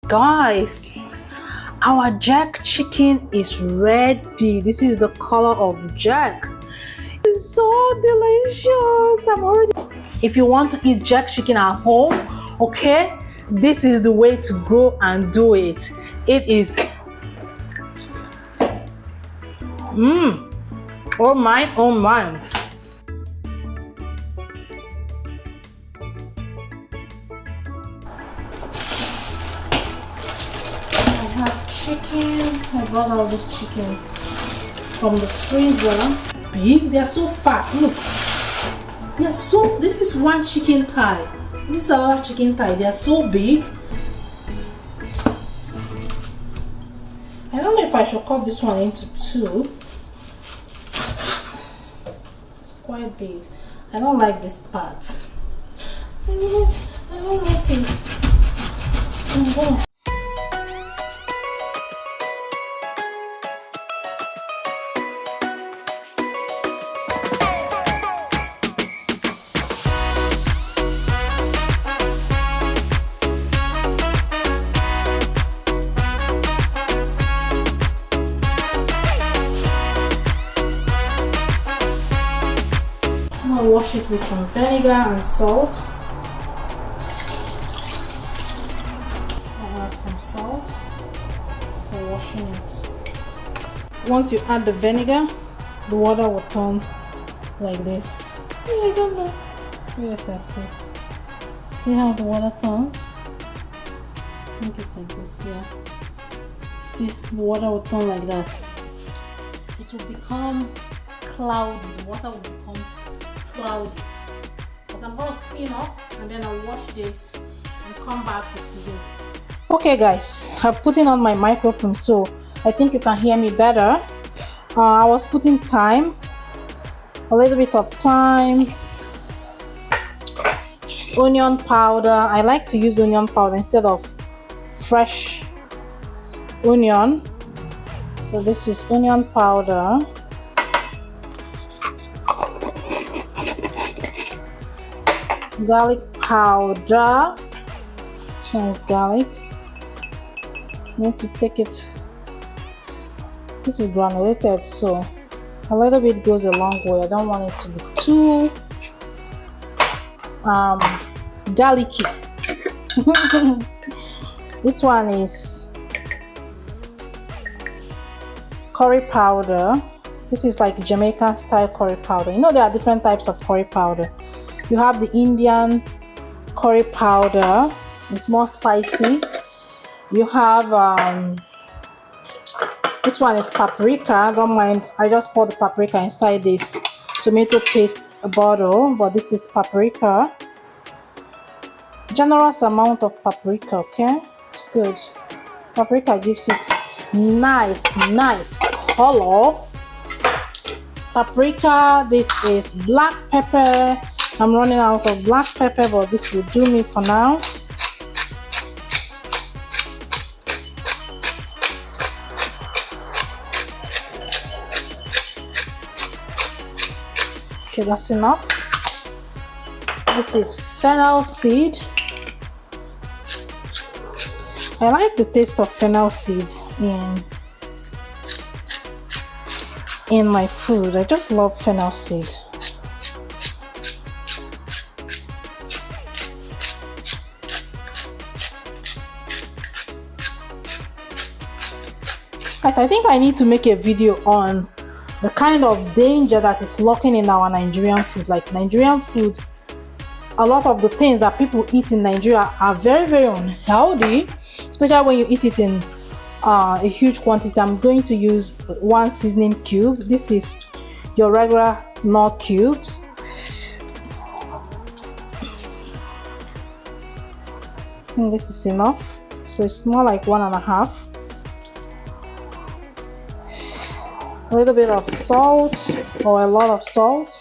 Guys, our jack chicken is ready. This is the color of jack. It's so delicious. If you want to eat jack chicken at home, okay, this is the way to go and do it. It is oh my, oh my. I have chicken. I brought out this chicken from the freezer. Big, they're so fat. Look, they're so, this is one chicken thigh. This is another chicken thigh. They're so big. I don't know if I should cut this one into two. It's quite big. I don't like this part. I don't like it. Wash it with some vinegar and salt. I'll add some salt for washing it. Once you add the vinegar, the water will turn like this. I don't know. You guys can see. See how the water turns? I think it's like this, yeah. See, the water will turn like that. It will become cloudy. The water will become cloudy. But I'm gonna clean up and then I'll wash this and come back to season it. Okay guys, I've put in on my microphone so I think you can hear me better. I was putting thyme, a little bit of thyme, onion powder. I like to use onion powder instead of fresh onion. So this is onion powder. Garlic powder. This one is garlic. Need to take it. This is granulated, so a little bit goes a long way. I don't want it to be too garlicky. This one is curry powder. This is like Jamaican style curry powder. You know there are different types of curry powder. You have the Indian curry powder, it's more spicy. You have this one is paprika. Don't mind, I just pour the paprika inside this tomato paste bottle, but this is paprika. Generous amount of paprika, okay? It's good. Paprika gives it nice color. Paprika. This is black pepper. I'm running out of black pepper, but this will do me for now. Okay, that's enough. This is fennel seed. I like the taste of fennel seed in my food. I just love fennel seed. Guys, I think I need to make a video on the kind of danger that is lurking in our Nigerian food. Like Nigerian food, a lot of the things that people eat in Nigeria are very unhealthy, especially when you eat it in a huge quantity. I'm going to use one seasoning cube. This is your regular Knorr cubes. I think this is enough, so it's more like 1.5. A little bit of salt, or a lot of salt.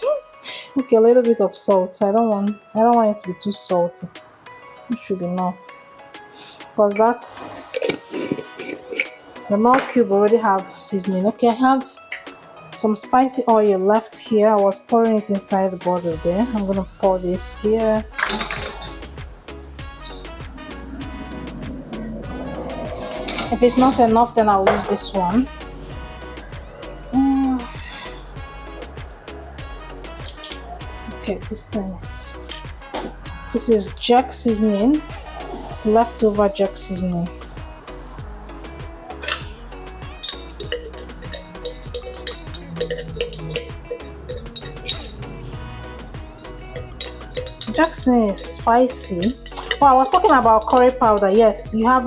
Okay, a little bit of salt. I don't want it to be too salty. It should be enough, because that's the Knorr cube already have seasoning. Okay, I have some spicy oil left here. I was pouring it inside the bottle there. I'm gonna pour this here. If it's not enough, then I'll use this one. Okay, this is jack seasoning. It's leftover jack seasoning. Jack seasoning is spicy. Oh, I was talking about curry powder. Yes, you have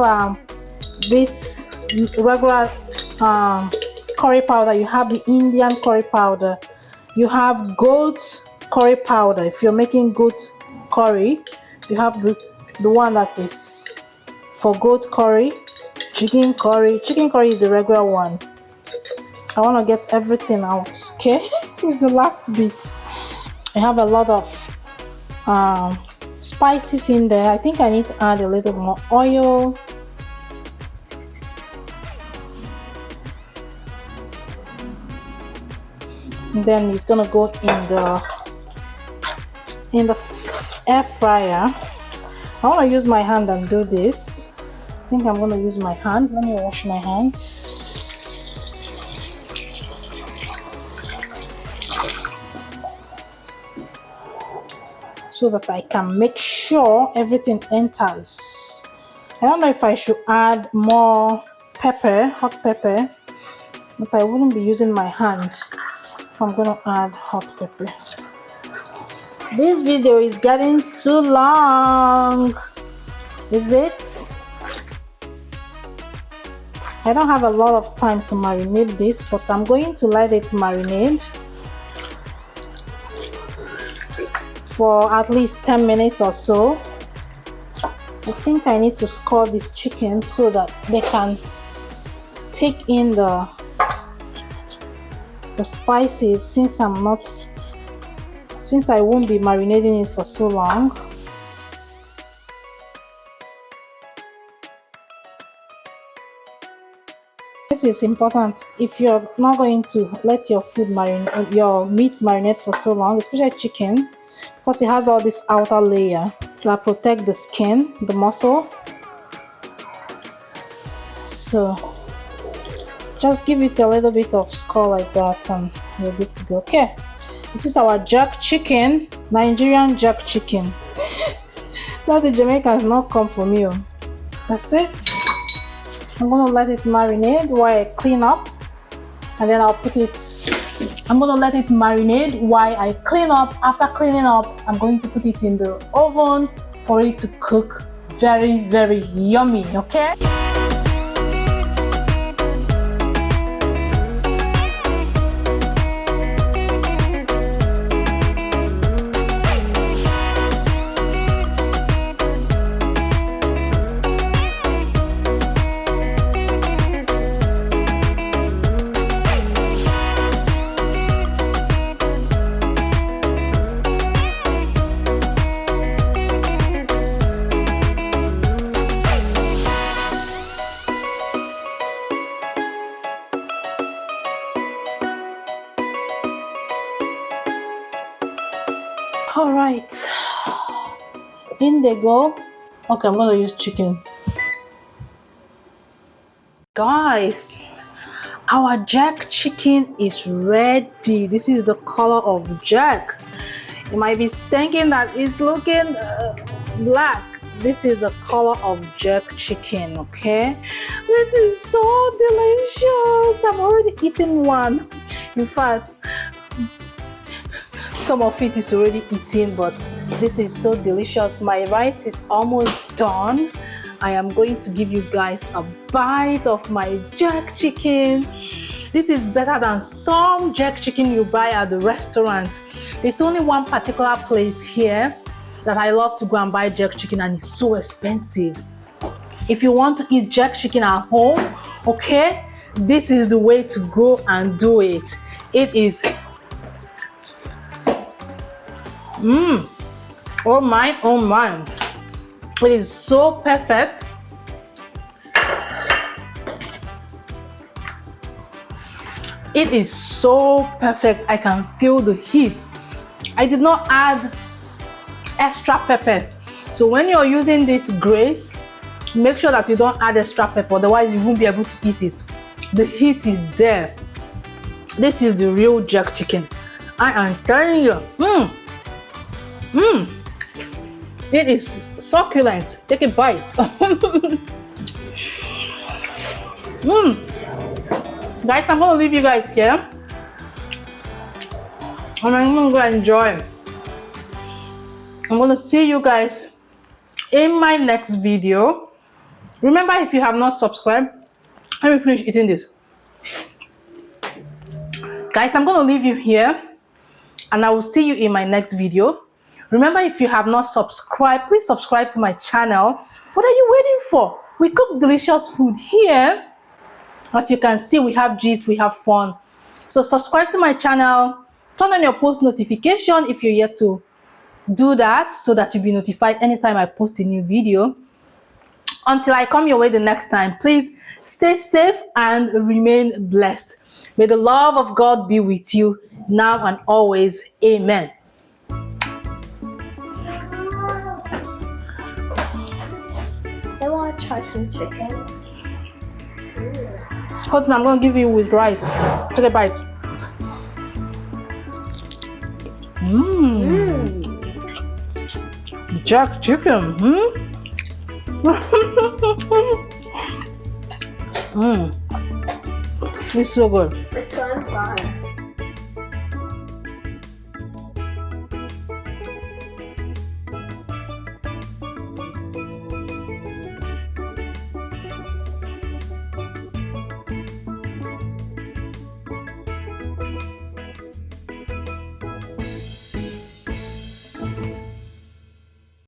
this regular curry powder. You have the Indian curry powder. You have goat curry powder. If you're making goat curry, you have the one that is for goat curry. Chicken curry is the regular one. I want to get everything out. Okay, it's the last bit. I have a lot of spices in there. I think I need to add a little more oil. And then it's gonna go in the air fryer. I want to use my hand and do this. I think I'm gonna use my hand. Let me wash my hands. So that I can make sure everything enters. I don't know if I should add more pepper, hot pepper, but I wouldn't be using my hand if I'm gonna add hot pepper. This video is getting too long. Is it? I don't have a lot of time to marinate this, but I'm going to let it marinate for at least 10 minutes or so. I think I need to score this chicken so that they can take in the spices, since I won't be marinating it for so long. This is important. If you're not going to let your meat marinate for so long, especially chicken, because it has all this outer layer that protect the skin, the muscle. So just give it a little bit of score like that and you're good to go. Okay, this is our jerk chicken, Nigerian jerk chicken. Let the Jamaicans not come for me. That's it. I'm gonna let it marinate while I clean up, and then I'm gonna let it marinate while I clean up. After cleaning up, I'm going to put it in the oven for it to cook very, very yummy. Okay. All right, in they go. Okay, I'm gonna use chicken. Guys, our jack chicken is ready. This is the color of jack. You might be thinking that it's looking black. This is the color of jerk chicken. Okay, this is so delicious. I've already eaten one. In fact, some of it is already eaten, but this is so delicious. My rice is almost done. I am going to give you guys a bite of my jerk chicken. This is better than some jerk chicken you buy at the restaurant. There's only one particular place here that I love to go and buy jerk chicken, and it's so expensive. If you want to eat jerk chicken at home, okay, this is the way to go and do it. It is oh my, it is so perfect. It is so perfect. I can feel the heat. I did not add extra pepper, so when you're using this grace Make sure that you don't add extra pepper, otherwise you won't be able to eat it. The heat is there. This is the real jerk chicken. I am telling you. It is succulent. Take a bite. Guys, I'm gonna leave you guys here. And I'm gonna go enjoy. I'm gonna see you guys in my next video. Remember, if you have not subscribed, let me finish eating this. Guys, I'm gonna leave you here and I will see you in my next video. Remember, if you have not subscribed, please subscribe to my channel. What are you waiting for? We cook delicious food here. As you can see, we have gist, we have fun. So subscribe to my channel, turn on your post notification if you're yet to do that, so that you'll be notified anytime I post a new video. Until I come your way the next time, please stay safe and remain blessed. May the love of God be with you now and always. Amen. I want to try some chicken. Hold on, I'm going to give you with rice. Take a bite. Jerk chicken. It's so good.